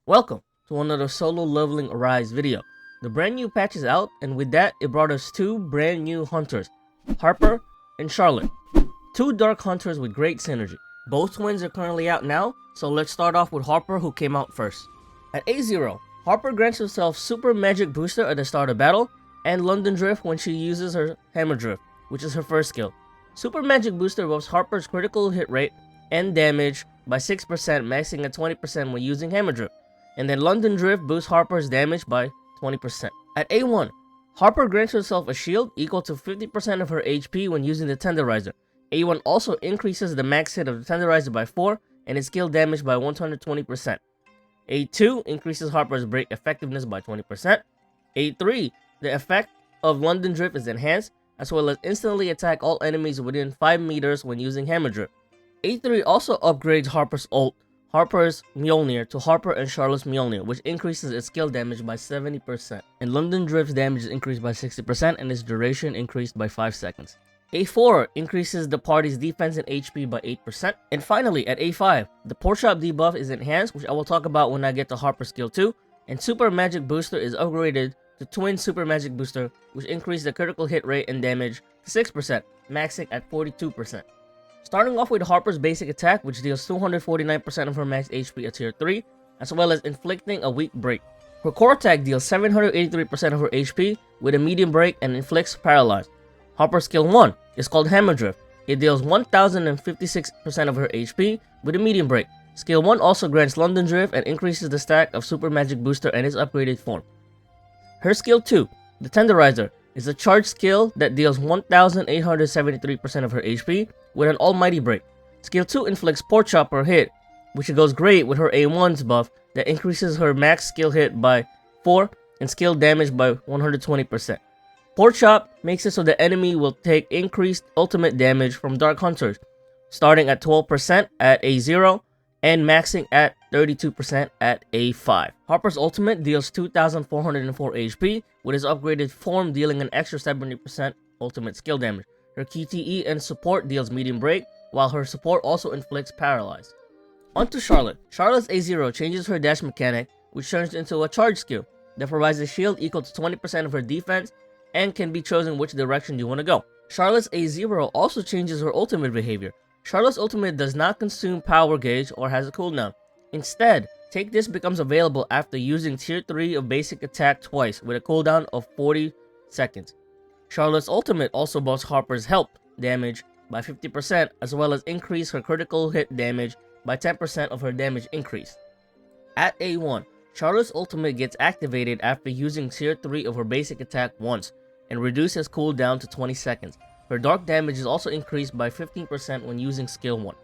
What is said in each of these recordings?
Welcome to another Solo Leveling Arise video. The brand new patch is out, and with that, it brought us two brand new hunters, Harper and Charlotte. Two dark hunters with great synergy. Both twins are currently out now, so let's start off with Harper, who came out first. At A0, Harper grants herself Super Magic Booster at the start of battle, and London Drift when she uses her Hammer Drift, which is her first skill. Super Magic Booster buffs Harper's critical hit rate and damage by 6%, maxing at 20% when using Hammer Drift. And then London Drift boosts Harper's damage by 20%. At A1, Harper grants herself a shield equal to 50% of her HP when using the Tenderizer. A1 also increases the max hit of the Tenderizer by 4 and its skill damage by 120%. A2 increases Harper's break effectiveness by 20%. A3, the effect of London Drift is enhanced, as well as instantly attack all enemies within 5 meters when using Hammer Drift. A3 also upgrades Harper's ult, Harper's Mjolnir, to Harper and Charlotte's Mjolnir, which increases its skill damage by 70%. And London Drift's damage is increased by 60% and its duration increased by 5 seconds. A4 increases the party's defense and HP by 8%. And finally, at A5, the Pork Chop debuff is enhanced, which I will talk about when I get to Harper's skill 2. And Super Magic Booster is upgraded to Twin Super Magic Booster, which increases the critical hit rate and damage to 6%, maxing at 42%. Starting off with Harper's basic attack, which deals 249% of her max HP at tier 3, as well as inflicting a weak break. Her core attack deals 783% of her HP with a medium break and inflicts paralyze. Harper's skill 1 is called Hammer Drift. It deals 1056% of her HP with a medium break. Skill 1 also grants London Drift and increases the stack of Super Magic Booster and its upgraded form. Her skill 2, the Tenderizer, is a charged skill that deals 1873% of her HP with an almighty break. Skill 2 inflicts Pork Chop per hit, which goes great with her A1's buff that increases her max skill hit by 4 and skill damage by 120%. Pork Chop makes it so the enemy will take increased ultimate damage from Dark Hunters, starting at 12% at A0 and maxing at 32% at A5. Harper's ultimate deals 2404 HP, with his upgraded form dealing an extra 70% ultimate skill damage. Her QTE and support deals medium break, while her support also inflicts paralyze. Onto Charlotte. Charlotte's A0 changes her dash mechanic, which turns into a charge skill that provides a shield equal to 20% of her defense and can be chosen which direction you want to go. Charlotte's A0 also changes her ultimate behavior. Charlotte's ultimate does not consume power gauge or has a cooldown. Instead, Take This becomes available after using tier 3 of basic attack twice with a cooldown of 40 seconds. Charlotte's ultimate also buffs Harper's health damage by 50%, as well as increase her critical hit damage by 10% of her damage increase. At A1, Charlotte's ultimate gets activated after using tier 3 of her basic attack once and reduces cooldown to 20 seconds. Her dark damage is also increased by 15% when using skill 1.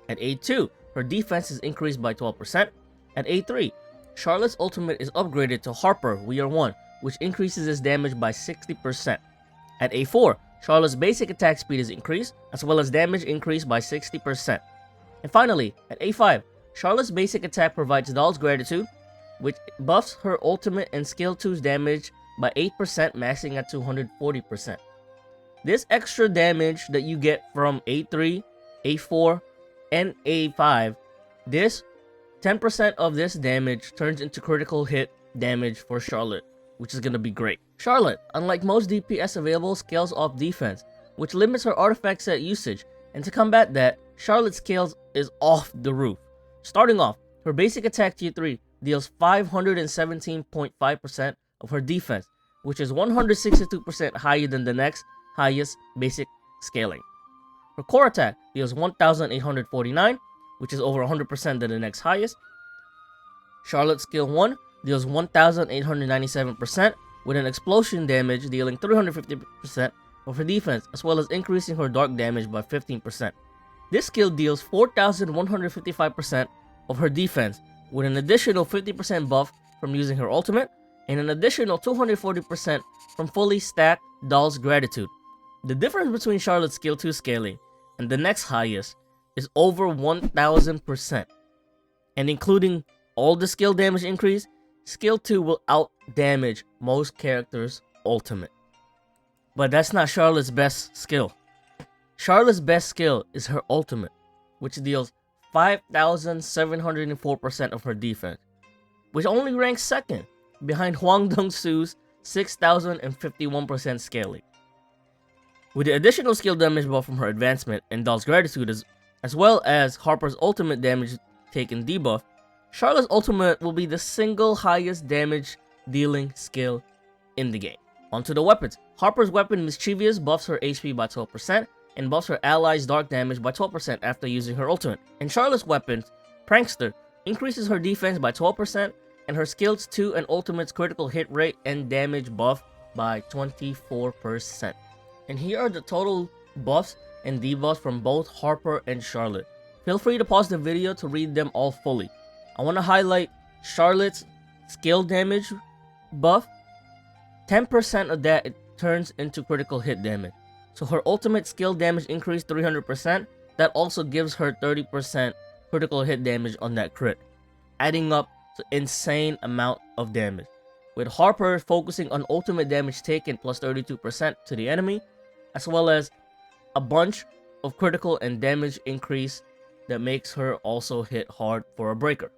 At A2, her defense is increased by 12%. At A3, Charlotte's ultimate is upgraded to Harper We Are One, which increases its damage by 60%. At A4, Charlotte's basic attack speed is increased, as well as damage increased by 60%. And finally, at A5, Charlotte's basic attack provides Doll's Gratitude, which buffs her ultimate and skill 2's damage by 8%, maxing at 240%. This extra damage that you get from A3, A4, and A5, 10% of this damage turns into critical hit damage for Charlotte, which is going to be great. Charlotte, unlike most DPS available, scales off defense, which limits her artifact set usage, and to combat that, Charlotte's scales is off the roof. Starting off, her basic attack tier 3 deals 517.5% of her defense, which is 162% higher than the next highest basic scaling. Her core attack deals 1849, which is over 100% than the next highest. Charlotte's skill 1 deals 1897% with an explosion damage dealing 350% of her defense, as well as increasing her dark damage by 15%. This skill deals 4155% of her defense with an additional 50% buff from using her ultimate and an additional 240% from fully stacked Doll's Gratitude. The difference between Charlotte's skill 2 scaling and the next highest is over 1000%. And including all the skill damage increase, skill 2 will out damage most characters' ultimate. But that's not Charlotte's best skill. Charlotte's best skill is her ultimate, which deals 5704% of her defense, which only ranks second behind Huang Dongsu's 6,051% scaling. With the additional skill damage buff from her advancement and Doll's Gratitude as well as Harper's ultimate damage taken debuff, Charlotte's ultimate will be the single highest damage dealing skill in the game. Onto the weapons. Harper's weapon Mischievous buffs her HP by 12% and buffs her allies' dark damage by 12% after using her ultimate. And Charlotte's weapon, Prankster, increases her defense by 12% and her skills 2 and ultimate's critical hit rate and damage buff by 24%. And here are the total buffs and debuffs from both Harper and Charlotte. Feel free to pause the video to read them all fully. I want to highlight Charlotte's skill damage buff. 10% of that it turns into critical hit damage. So her ultimate skill damage increased 300%. That also gives her 30% critical hit damage on that crit, adding up to insane amount of damage. With Harper focusing on ultimate damage taken plus 32% to the enemy, as well as a bunch of critical and damage increase that makes her also hit hard for a breaker.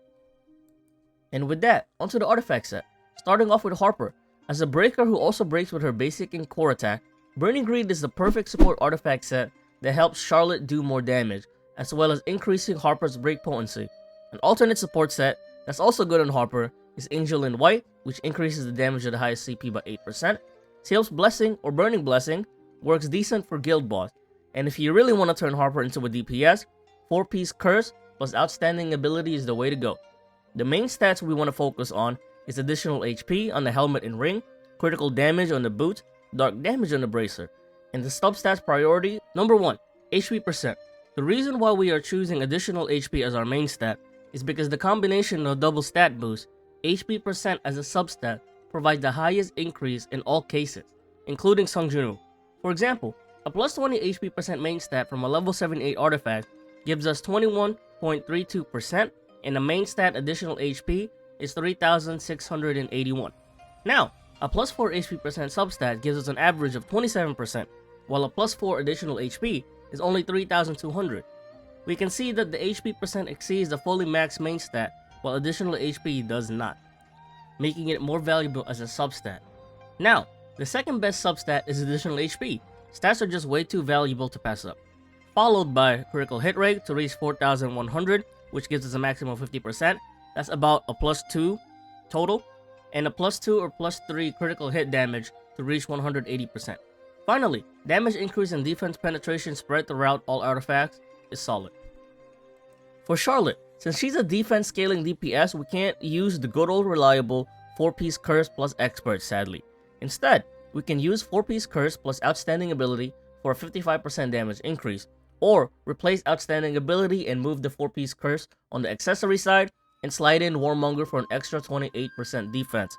And with that, onto the artifact set. Starting off with Harper. As a breaker who also breaks with her basic and core attack, Burning Greed is the perfect support artifact set that helps Charlotte do more damage, as well as increasing Harper's break potency. An alternate support set that's also good on Harper is Angel in White, which increases the damage of the highest CP by 8%. Sales Blessing or Burning Blessing works decent for guild boss, and if you really want to turn Harper into a DPS, 4-piece Curse plus Outstanding Ability is the way to go. The main stats we want to focus on is additional HP on the helmet and ring, critical damage on the boot, dark damage on the bracer, and the sub-stats priority. Number 1, HP percent. The reason why we are choosing additional HP as our main stat is because the combination of double stat boost, HP percent as a substat, provides the highest increase in all cases, including Songjunu. For example, a plus 20 HP percent main stat from a level 78 artifact gives us 21.32%, and the main stat additional HP is 3,681. Now, a plus 4 HP percent substat gives us an average of 27%, while a plus 4 additional HP is only 3,200. We can see that the HP percent exceeds the fully maxed main stat, while additional HP does not, making it more valuable as a substat. Now, the second best substat is additional HP. Stats are just way too valuable to pass up. Followed by critical hit rate to reach 4,100, which gives us a maximum of 50%. That's about a plus 2 total, and a plus 2 or plus 3 critical hit damage to reach 180%. Finally, damage increase and defense penetration spread throughout all artifacts is solid. For Charlotte, since she's a defense scaling DPS, we can't use the good old reliable 4-piece Curse plus Expert, sadly. Instead, we can use 4-piece Curse plus Outstanding Ability for a 55% damage increase, or replace Outstanding Ability and move the 4-piece Curse on the accessory side and slide in Warmonger for an extra 28% defense.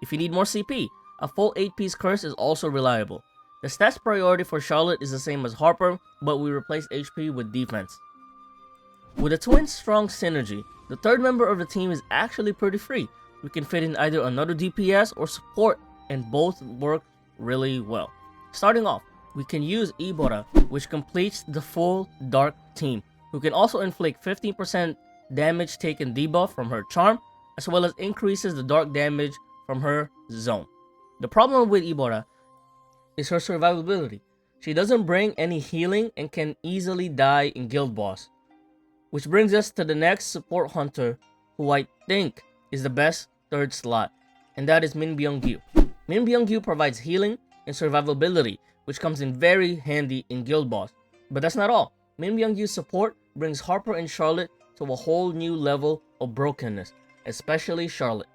If you need more CP, a full 8-piece Curse is also reliable. The stats priority for Charlotte is the same as Harper, but we replace HP with defense. With a twin strong synergy, the third member of the team is actually pretty free. We can fit in either another DPS or support, and both work really well. Starting off, we can use Ibora, which completes the full dark team, who can also inflict 15% damage taken debuff from her charm, as well as increases the dark damage from her zone. The problem with Ibora is her survivability. She doesn't bring any healing and can easily die in guild boss. Which brings us to the next support hunter, who I think is the best third slot, and that is Min Byung-gyu. Min Byung-gyu provides healing and survivability, which comes in very handy in guild boss. But that's not all. Min Byung-gyu's support brings Harper and Charlotte to a whole new level of brokenness, especially Charlotte.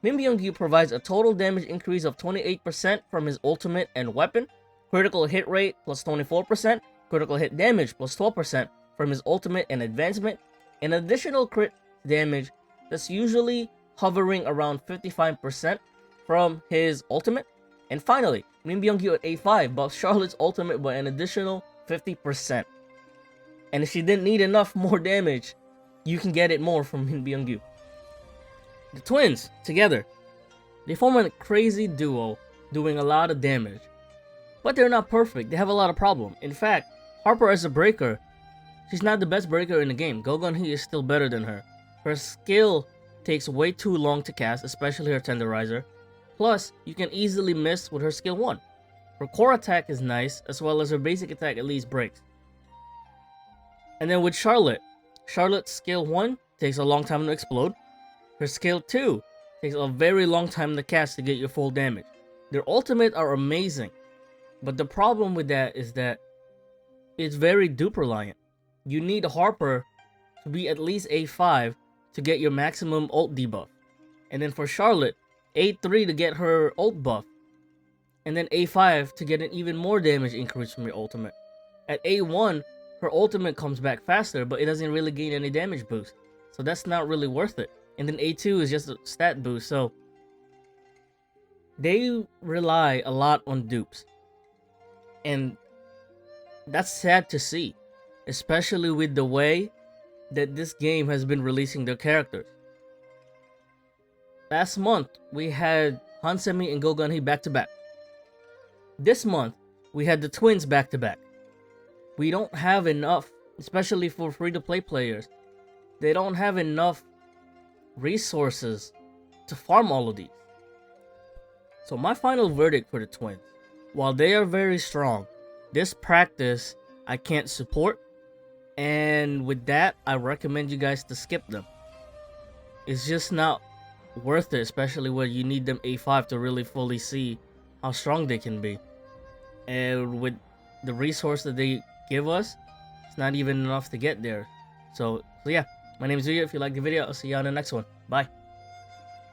Min Byung-gyu provides a total damage increase of 28% from his ultimate and weapon, critical hit rate plus 24%, critical hit damage plus 12% from his ultimate and advancement, and additional crit damage that's usually hovering around 55% from his ultimate. And finally, Min Byung-gyu at A5 buffs Charlotte's ultimate by an additional 50%. And if she didn't need enough more damage, you can get it more from Min Byung-gyu. The twins, together, they form a crazy duo doing a lot of damage. But they're not perfect, they have a lot of problems. In fact, Harper as a breaker, she's not the best breaker in the game. Gogon Hee is still better than her. Her skill takes way too long to cast, especially her Tenderizer. Plus, you can easily miss with her skill 1. Her core attack is nice, as well as her basic attack at least breaks. And then with Charlotte, Charlotte's skill 1 takes a long time to explode. Her skill 2 takes a very long time to cast to get your full damage. Their ultimate are amazing, but the problem with that is that it's very dupe reliant. You need Harper to be at least A5 to get your maximum ult debuff. And then for Charlotte, A3 to get her ult buff. And then A5 to get an even more damage increase from your ultimate. At A1, her ultimate comes back faster, but it doesn't really gain any damage boost. So that's not really worth it. And then A2 is just a stat boost, so they rely a lot on dupes. And that's sad to see, especially with the way that this game has been releasing their characters. Last month, we had Hansemi and Goganhi back-to-back. This month, we had the twins back-to-back. We don't have enough, especially for free-to-play players. They don't have enough resources to farm all of these. So my final verdict for the twins, while they are very strong, this practice I can't support, and with that I recommend you guys to skip them. It's just not worth it, especially when you need them A5 to really fully see how strong they can be. And with the resource that they give us, it's not even enough to get there. So yeah, my name is Zuya. If you like the video, I'll see you on the next one. Bye.